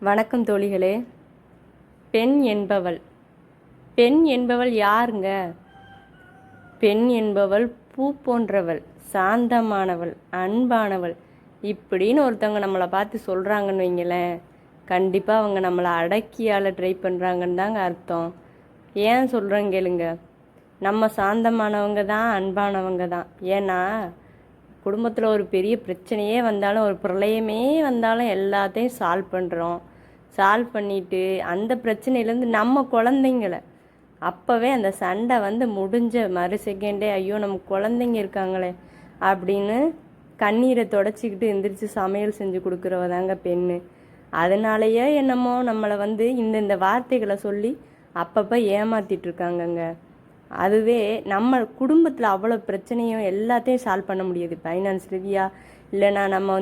வணக்கம் தோழிகளே. பெண் என்பவள் பெண் என்பவள் யாருங்க? பெண் என்பவள் பூ போன்றவள், சாந்தமானவள், அன்பானவள் இப்படின்னு ஒருத்தவங்க நம்மளை பார்த்து சொல்கிறாங்கன்னு வைங்களேன், கண்டிப்பாக அவங்க நம்மளை அடக்கியால் ட்ரை பண்ணுறாங்கன்னு தாங்க அர்த்தம். ஏன் சொல்கிறேன் கேளுங்க. நம்ம சாந்தமானவங்க தான், அன்பானவங்க தான். ஏன்னா குடும்பத்தில் ஒரு பெரிய பிரச்சனையே வந்தாலும், ஒரு பிரளயமே வந்தாலும் எல்லாத்தையும் சால்வ் பண்ணிவிட்டு அந்த பிரச்சனையிலேருந்து நம்ம குழந்தைங்கள அப்போவே அந்த சண்டை முடிஞ்ச மறு செகண்டே, ஐயோ நம்ம குழந்தைங்க இருக்காங்களே அப்படின்னு கண்ணீரை தொடச்சிக்கிட்டு எந்திரிச்சு சமையல் செஞ்சு கொடுக்குறவ தாங்க பெண்ணு. அதனாலேயே என்னமோ நம்மளை இந்த வார்த்தைகளை சொல்லி அப்பப்போ ஏமாற்றிட்டு இருக்காங்கங்க. அதுவே நம்ம குடும்பத்தில் அவ்வளோ பிரச்சனையும் எல்லாத்தையும் சால்வ் பண்ண முடியாது. ஃபைனான்ஸ் ரீதியாக இல்லைன்னா நம்ம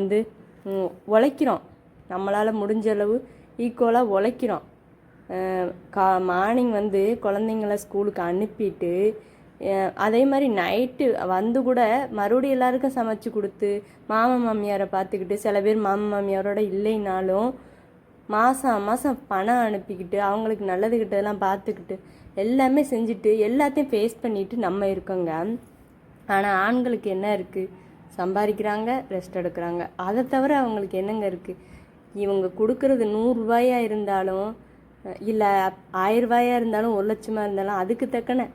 உழைக்கிறோம், நம்மளால் முடிஞ்ச அளவு ஈக்குவலாக உழைக்கிறோம். மார்னிங் குழந்தைங்கள ஸ்கூலுக்கு அனுப்பிட்டு அதே மாதிரி நைட்டு கூட மறுபடியும் எல்லாருக்கும் சமைச்சு கொடுத்து மாமியாரை பார்த்துக்கிட்டு, சில பேர் மாமியாரோட இல்லைனாலும் மாதம் பணம் அனுப்பிக்கிட்டு அவங்களுக்கு நல்லது கிட்டதெல்லாம் பார்த்துக்கிட்டு எல்லாமே செஞ்சுட்டு எல்லாத்தையும் ஃபேஸ் பண்ணிட்டு நம்ம இருக்கோங்க. ஆனால் ஆண்களுக்கு என்ன இருக்குது? சம்பாதிக்கிறாங்க, ரெஸ்ட் எடுக்கிறாங்க. அதை தவிர அவங்களுக்கு என்னங்க இருக்குது? இவங்க கொடுக்குறது 100 ரூபாயா இருந்தாலும், இல்லை 1000 ரூபாயா இருந்தாலும், 1 லட்சமாக இருந்தாலும் அதுக்கு தக்கன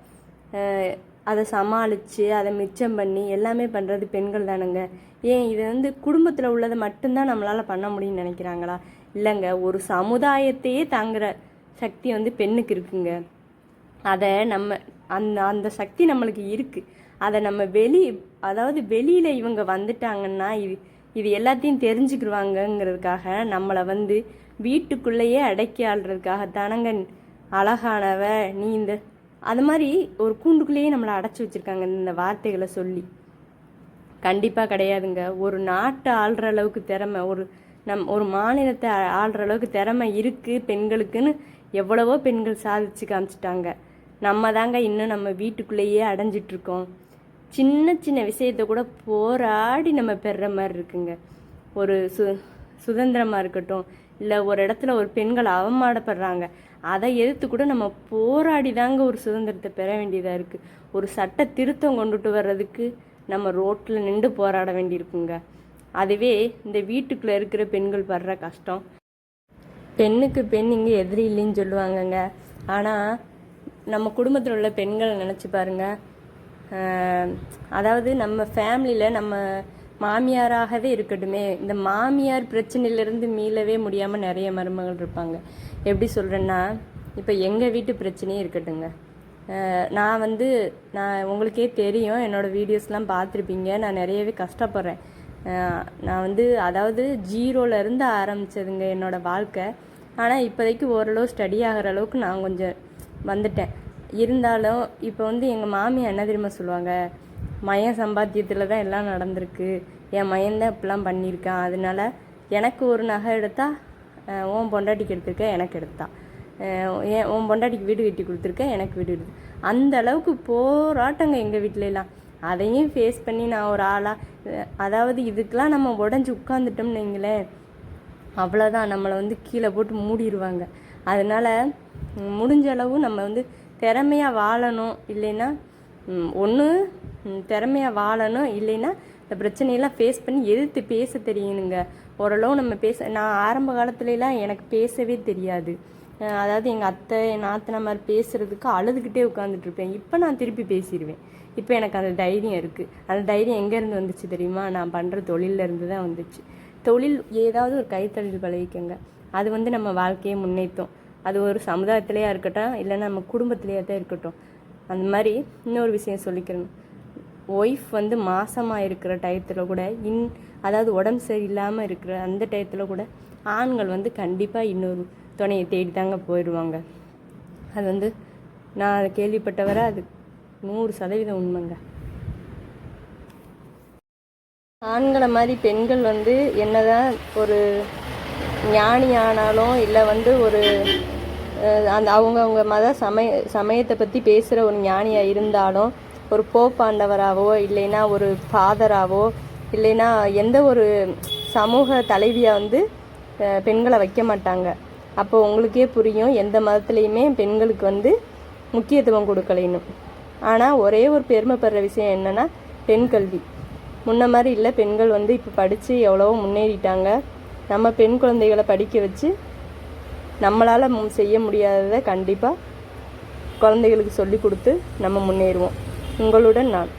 அதை சமாளித்து அதை மிச்சம் பண்ணி எல்லாமே பண்ணுறது பெண்கள் தானுங்க. ஏன் இது குடும்பத்தில் உள்ளதை மட்டும்தான் நம்மளால் பண்ண முடியும்னு நினைக்கிறாங்களா? இல்லைங்க, ஒரு சமுதாயத்தையே தாங்குகிற சக்தி பெண்ணுக்கு இருக்குங்க. அதை நம்ம அந்த சக்தி நம்மளுக்கு இருக்குது. அதை நம்ம வெளியில் இவங்க வந்துட்டாங்கன்னா இது எல்லாத்தையும் தெரிஞ்சுக்கிடுவாங்கங்கிறதுக்காக நம்மளை வீட்டுக்குள்ளேயே அடக்கி ஆள்றதுக்காகத்தானங்க அழகானவ நீ அது மாதிரி ஒரு கூண்டுக்குள்ளேயே நம்மளை அடைச்சி வச்சுருக்காங்க இந்த வார்த்தைகளை சொல்லி. கண்டிப்பாக கிடையாதுங்க. ஒரு நாட்டை ஆள்ற அளவுக்கு திறமை, ஒரு மாநிலத்தை ஆள்ற அளவுக்கு திறமை இருக்குது பெண்களுக்குன்னு எவ்வளவோ பெண்கள் சாதிச்சு காமிச்சிட்டாங்க. நம்ம தாங்க இன்னும் நம்ம வீட்டுக்குள்ளேயே அடைஞ்சிட்ருக்கோம். சின்ன சின்ன விஷயத்தை கூட போராடி நம்ம பெறுற மாதிரி இருக்குங்க. ஒரு சுதந்திரமாக இருக்கட்டும், இல்லை ஒரு இடத்துல ஒரு பெண்கள் அவமானப்படுறாங்க, அதை எதிர்த்து கூட நம்ம போராடி தாங்க ஒரு சுதந்திரத்தை பெற வேண்டியதாக இருக்குது. ஒரு சட்ட திருத்தம் கொண்டுட்டு வர்றதுக்கு நம்ம ரோட்டில் நின்று போராட வேண்டியிருக்குங்க. அதுவே இந்த வீட்டுக்குள்ளே இருக்கிற பெண்கள் படுற கஷ்டம். பெண்ணுக்கு பெண் இங்கே எதிரி இல்லைன்னு சொல்லுவாங்கங்க. ஆனால் நம்ம குடும்பத்தில் உள்ள பெண்களை நினச்சி பாருங்கள். அதாவது நம்ம ஃபேமிலியில் நம்ம மாமியாராகவே இருக்கட்டுமே, இந்த மாமியார் பிரச்சனையிலேருந்து மீளவே முடியாமல் நிறைய மருமகள் இருப்பாங்க. எப்படி சொல்கிறேன்னா, இப்போ எங்கள் வீட்டு பிரச்சனையே இருக்கட்டுங்க. நான் உங்களுக்கே தெரியும், என்னோடய வீடியோஸ்லாம் பார்த்துருப்பீங்க. நான் நிறையவே கஷ்டப்படுறேன். நான் அதாவது 0லேருந்து ஆரம்பித்ததுங்க என்னோடய வாழ்க்கை. ஆனால் இப்போதைக்கு ஓரளவு ஸ்டடி ஆகிற அளவுக்கு நான் கொஞ்சம் வந்துட்டேன். இருந்தாலும் இப்போ எங்கள் மாமியார் என்ன தெரியுமா சொல்லுவாங்க, மயன் சம்பாத்தியத்தில் தான் எல்லாம் நடந்திருக்கு, என் மயன்தான் இப்படிலாம் பண்ணியிருக்கான், அதனால எனக்கு ஒரு நகை எடுத்தா உன் பொண்டாட்டிக்கு எடுத்திருக்க, எனக்கு எடுத்தா, உன் பொண்டாட்டிக்கு வீடு கட்டி கொடுத்துருக்க, எனக்கு வீடு எடுத்து, அந்த அளவுக்கு போராட்டங்க எங்கள் வீட்டிலலாம். அதையும் ஃபேஸ் பண்ணி நான் ஒரு ஆளாக, அதாவது இதுக்கெலாம் நம்ம உடஞ்சி உட்காந்துட்டோம்னு வைங்களேன், அவ்வளோதான், நம்மளை கீழே போட்டு மூடிடுவாங்க. அதனால் முடிஞ்ச அளவு நம்ம திறமையாக வாழணும். இல்லைன்னா ஒன்று திறமையாக வாழணும், இல்லைன்னா இந்த பிரச்சனையெல்லாம் ஃபேஸ் பண்ணி எதிர்த்து பேச தெரியணுங்க. ஓரளவு நம்ம நான் ஆரம்ப காலத்துலலாம் எனக்கு பேசவே தெரியாது. அதாவது எங்கள் அத்தை என் நாத்தனார் பேசுகிறதுக்கு அழுதுகிட்டே உட்காந்துட்ருப்பேன். இப்போ நான் திருப்பி பேசிடுவேன். இப்போ எனக்கு அந்த தைரியம் இருக்குது. அந்த தைரியம் எங்கேருந்து வந்துச்சு தெரியுமா? நான் பண்ணுற தொழிலேருந்து தான் வந்துச்சு. தொழில் ஏதாவது ஒரு கைத்தொழில் பழகிக்கங்க. அது நம்ம வாழ்க்கையை முன்னேற்றும். அது ஒரு சமுதாயத்திலேயே இருக்கட்டும், இல்லைன்னா நம்ம குடும்பத்திலேயே தான் இருக்கட்டும். அந்த மாதிரி இன்னொரு விஷயம் சொல்லிக்கிறேன். ஒய்ஃப் மாசமாக இருக்கிற டயத்தில் கூட அதாவது உடம்பு சரியில்லாமல் இருக்கிற அந்த டயத்தில் கூட ஆண்கள் கண்டிப்பாக இன்னொரு துணையை தேடி தாங்க போயிடுவாங்க. அது நான் அதை கேள்விப்பட்டவரை அது 100% உண்மைங்க. ஆண்களை மாதிரி பெண்கள் என்னதான் ஒரு ஞானி ஆனாலும், இல்லை ஒரு அவங்க மத சமயத்தை பற்றி பேசுகிற ஒரு ஞானியாக இருந்தாலும், ஒரு போப்பாண்டவராகவோ இல்லைன்னா ஒரு ஃபாதராகவோ இல்லைன்னா எந்த ஒரு சமூக தலைவியாக பெண்களை வைக்க மாட்டாங்க. அப்போ உங்களுக்கே புரியும் எந்த மதத்துலேயுமே பெண்களுக்கு வந்து முக்கியத்துவம் கொடுக்கலைன்னு. ஆனால் ஒரே ஒரு பெருமைப்படுற விஷயம் என்னென்னா பெண் கல்வி. முன்ன மாதிரி இல்லை, பெண்கள் வந்து இப்போ படித்து எவ்வளவோ முன்னேறிட்டாங்க. நம்ம பெண் குழந்தைகளை படிக்க வச்சு நம்மளால் செய்ய முடியாததை கண்டிப்பாக குழந்தைகளுக்கு சொல்லி கொடுத்து நம்ம முன்னேறுவோம். உங்களுடன் நான்.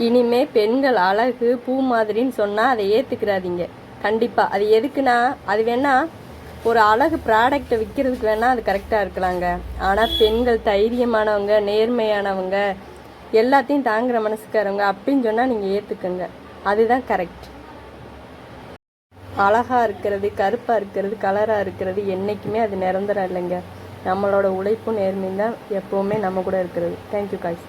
இனிமே பெண்கள் அழகு பூ மாதிரின்னு சொன்னால் அதை ஏற்றுக்கிறாதீங்க. கண்டிப்பாக அது எதுக்குன்னா, அது வேணால் ஒரு அழகு ப்ராடக்டை விற்கிறதுக்கு வேணால் அது கரெக்டாக இருக்கலாங்க. ஆனால் பெண்கள் தைரியமானவங்க, நேர்மையானவங்க, எல்லாத்தையும் தாங்குகிற மனசுக்காரவங்க அப்படின்னு சொன்னால் நீங்கள் ஏற்றுக்குங்க. அதுதான் கரெக்ட். அழகாக இருக்கிறது, கருப்பாக இருக்கிறது, கலராக இருக்கிறது என்றைக்குமே அது நிரந்தரம் இல்லைங்க. நம்மளோட உழைப்பும் நேர்மையும் தான் எப்போவுமே நம்ம கூட இருக்கிறது. Thank you guys.